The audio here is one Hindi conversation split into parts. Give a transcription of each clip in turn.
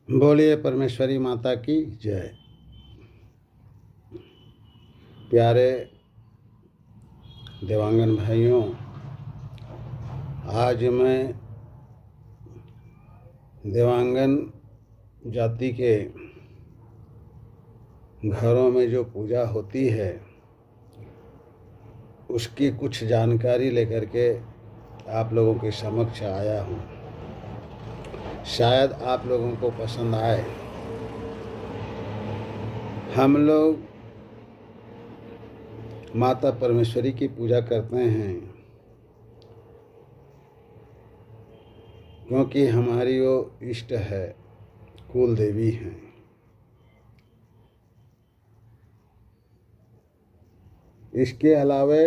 बोलिए परमेश्वरी माता की जय। प्यारे देवांगन भाइयों, आज मैं देवांगन जाति के घरों में जो पूजा होती है उसकी कुछ जानकारी लेकर के आप लोगों के समक्ष आया हूँ। शायद आप लोगों को पसंद आए। हम लोग माता परमेश्वरी की पूजा करते हैं क्योंकि हमारी वो इष्ट है, कुल देवी हैं। इसके अलावे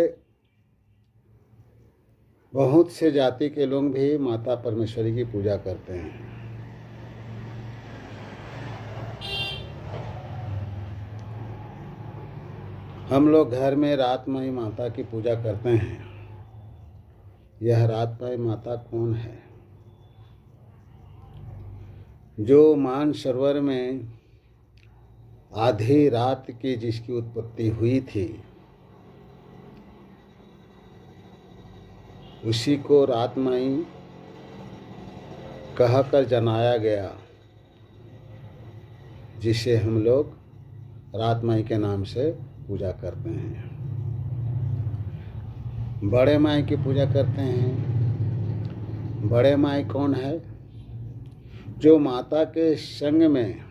बहुत से जाति के लोग भी माता परमेश्वरी की पूजा करते हैं। हम लोग घर में रातमयी माता की पूजा करते हैं। यह रातमयी माता कौन है? जो मानसरोवर में आधी रात की जिसकी उत्पत्ति हुई थी, उसी को रातमयी कहकर जनाया गया, जिसे हम लोग रातमयी के नाम से पूजा करते हैं। बड़े माई की पूजा करते हैं। बड़े माई कौन है? जो माता के संग में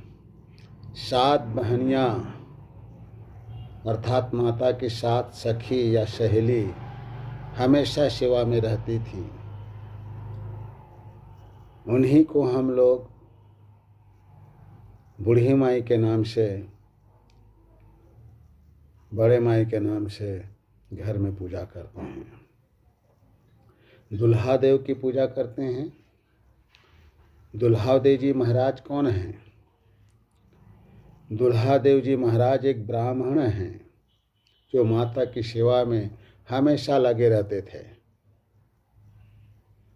7 बहनियाँ अर्थात माता की 7 सखी या सहेली हमेशा सेवा में रहती थी। उन्हीं को हम लोग बूढ़ी माई के नाम से, बड़े माई के नाम से घर में पूजा करते हैं। दुल्हा देव की पूजा करते हैं। दुल्हा देव जी महाराज कौन हैं? दुल्हा देव जी महाराज एक ब्राह्मण हैं जो माता की सेवा में हमेशा लगे रहते थे।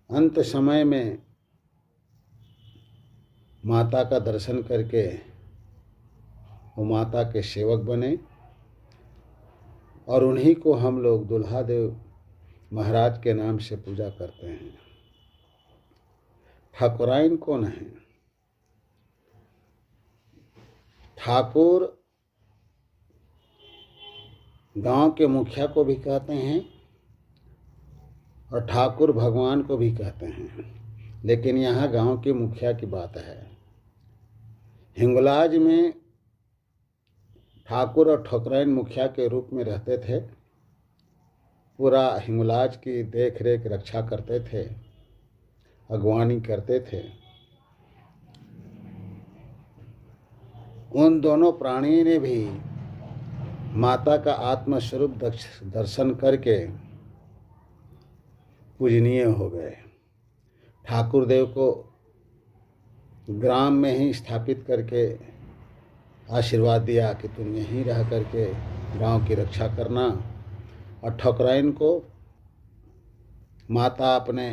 अंत समय में माता का दर्शन करके वो माता के सेवक बने और उन्हीं को हम लोग दुल्हा देव महाराज के नाम से पूजा करते हैं। ठाकुराइन कौन है? ठाकुर गांव के मुखिया को भी कहते हैं और ठाकुर भगवान को भी कहते हैं, लेकिन यहाँ गांव के मुखिया की बात है। हिंगलाज में ठाकुर और ठाकुराइन मुखिया के रूप में रहते थे। पूरा हिंगलाज की देख रेख रक्षा करते थे, अगवानी करते थे। उन दोनों प्राणी ने भी माता का आत्मस्वरूप दर्शन करके पूजनीय हो गए। ठाकुर देव को ग्राम में ही स्थापित करके आशीर्वाद दिया कि तुम यहीं रह करके गांव की रक्षा करना, और ठाकुराइन को माता अपने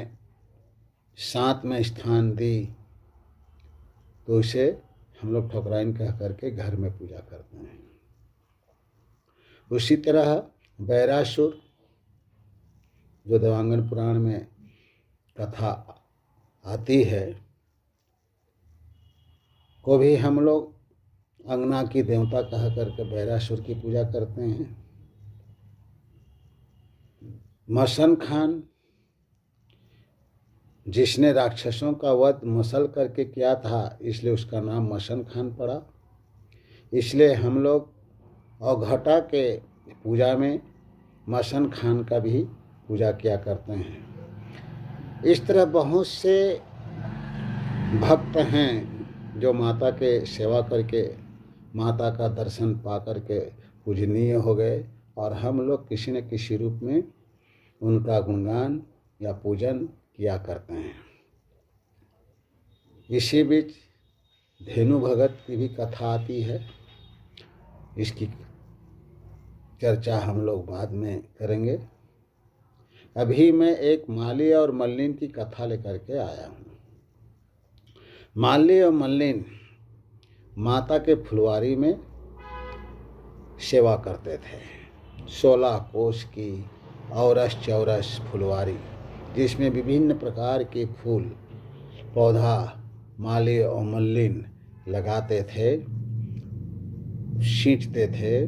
साथ में स्थान दी, तो उसे हम लोग ठाकुराइन कह करके घर में पूजा करते हैं। उसी तरह बैरासुर, जो देवांगन पुराण में कथा आती है, को भी हम लोग अंगना की देवता कह करके बैरासुर की पूजा करते हैं। मसन खान, जिसने राक्षसों का वध मसल करके किया था, इसलिए उसका नाम मसन खान पड़ा। इसलिए हम लोग अवघटा के पूजा में मसन खान का भी पूजा किया करते हैं। इस तरह बहुत से भक्त हैं जो माता के सेवा करके माता का दर्शन पा करके पूजनीय हो गए, और हम लोग किसी न किसी रूप में उनका गुणगान या पूजन किया करते हैं। इसी बीच धेनु भगत की भी कथा आती है। इसकी चर्चा हम लोग बाद में करेंगे। अभी मैं एक माली और मल्लिन की कथा लेकर के आया हूँ। माली और मल्लिन माता के फुलवारी में सेवा करते थे। 16 कोस की औरस चौरस फुलवारी, जिसमें विभिन्न प्रकार के फूल पौधा माली और मल्लिन लगाते थे, सींचते थे।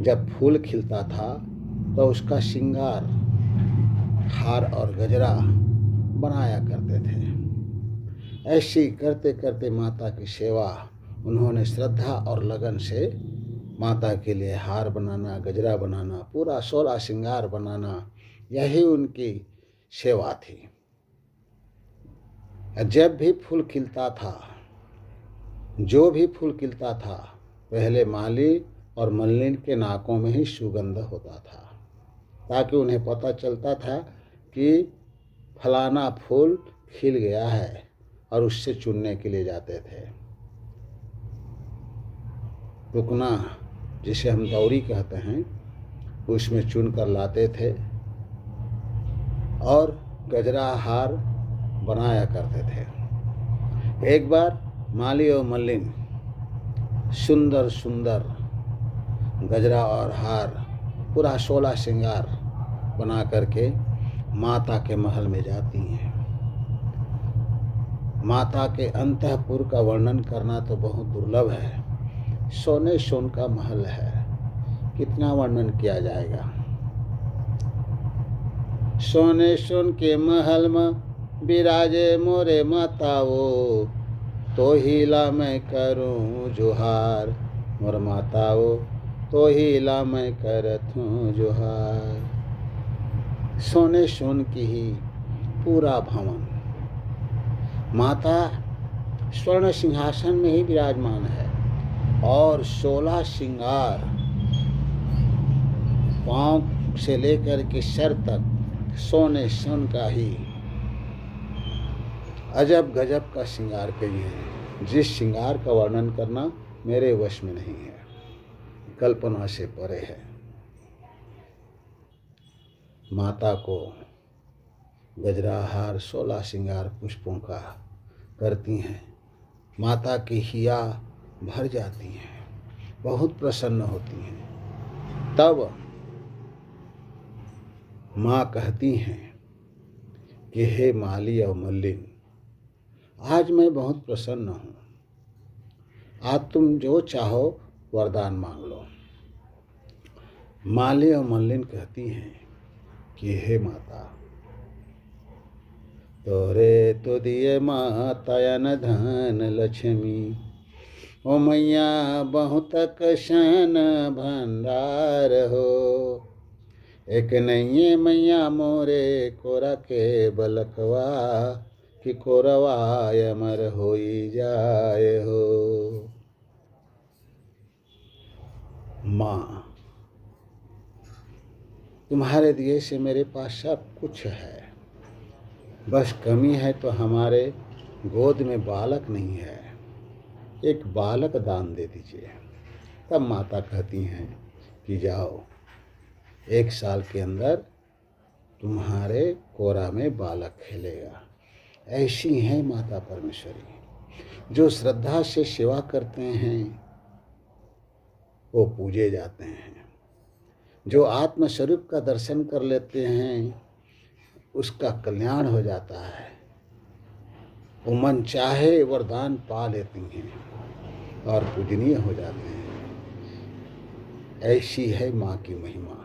जब फूल खिलता था तो उसका श्रृंगार हार और गजरा बनाया करते थे। ऐसी करते करते माता की सेवा उन्होंने श्रद्धा और लगन से माता के लिए हार बनाना, गजरा बनाना, पूरा 16 श्रृंगार बनाना, यही उनकी सेवा थी। जब भी फूल खिलता था, जो भी फूल खिलता था, पहले माली और मल्लिन के नाकों में ही सुगंध होता था, ताकि उन्हें पता चलता था कि फलाना फूल खिल गया है, और उससे चुनने के लिए जाते थे। टुकना, जिसे हम दौरी कहते हैं, उसमें चुन कर लाते थे और गजरा हार बनाया करते थे। एक बार माली और मल्लिन सुंदर सुंदर गजरा और हार, पूरा 16 श्रृंगार बना करके माता के महल में जाती हैं। माता के अंतःपुर का वर्णन करना तो बहुत दुर्लभ है। सोने सोन का महल है, कितना वर्णन किया जाएगा। सोने सोन के महल में बिराजे मोरे माताओ, तो हिला मैं करूं जुहार। मोर माताओ, तो हिला मैं करत हूँ जुहार। सोने सोन की ही पूरा भवन, माता स्वर्ण सिंहासन में ही विराजमान है, और 16 श्रृंगार पाँव से लेकर के सर तक सोने सोन का ही अजब गजब का श्रृंगार करी है, जिस श्रृंगार का वर्णन करना मेरे वश में नहीं है, कल्पना से परे है। माता को गजराहार 16 श्रृंगार पुष्पों का करती हैं। माता की हिया भर जाती हैं, बहुत प्रसन्न होती हैं। तब माँ कहती हैं कि हे माली और मल्लिन, आज मैं बहुत प्रसन्न हूँ, आज तुम जो चाहो वरदान मांग लो। माली और मल्लिन कहती हैं कि हे माता, तोरे तो दिए मातायन धन लक्ष्मी, ओ मैया बहुत कशन भंडार हो। एक नहीं मैया मोरे कोरा के बलकवा, कि कोरवा अमर होई जाए हो। माँ, तुम्हारे दिए से मेरे पास सब कुछ है, बस कमी है तो हमारे गोद में बालक नहीं है, एक बालक दान दे दीजिए। तब माता कहती हैं कि जाओ, 1 साल के अंदर तुम्हारे कोरा में बालक खेलेगा। ऐसी हैं माता परमेश्वरी, जो श्रद्धा से सेवा करते हैं वो पूजे जाते हैं, जो आत्मस्वरूप का दर्शन कर लेते हैं उसका कल्याण हो जाता है, वो मन चाहे वरदान पा लेती हैं और पूजनीय हो जाते हैं। ऐसी है माँ की महिमा,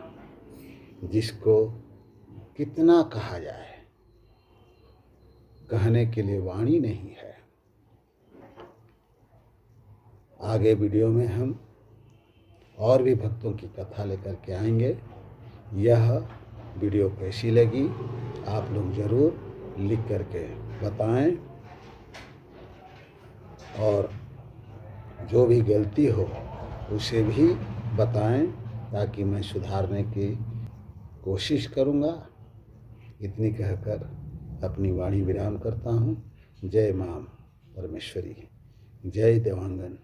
जिसको कितना कहा जाए, कहने के लिए वाणी नहीं है। आगे वीडियो में हम और भी भक्तों की कथा लेकर के आएंगे। यह वीडियो कैसी लगी आप लोग ज़रूर लिख करके बताएं, और जो भी गलती हो उसे भी बताएं, ताकि मैं सुधारने की कोशिश करूँगा। इतनी कहकर अपनी वाणी विराम करता हूँ। जय माँ परमेश्वरी, जय देवांगन,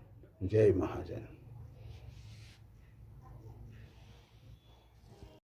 जय महाजन।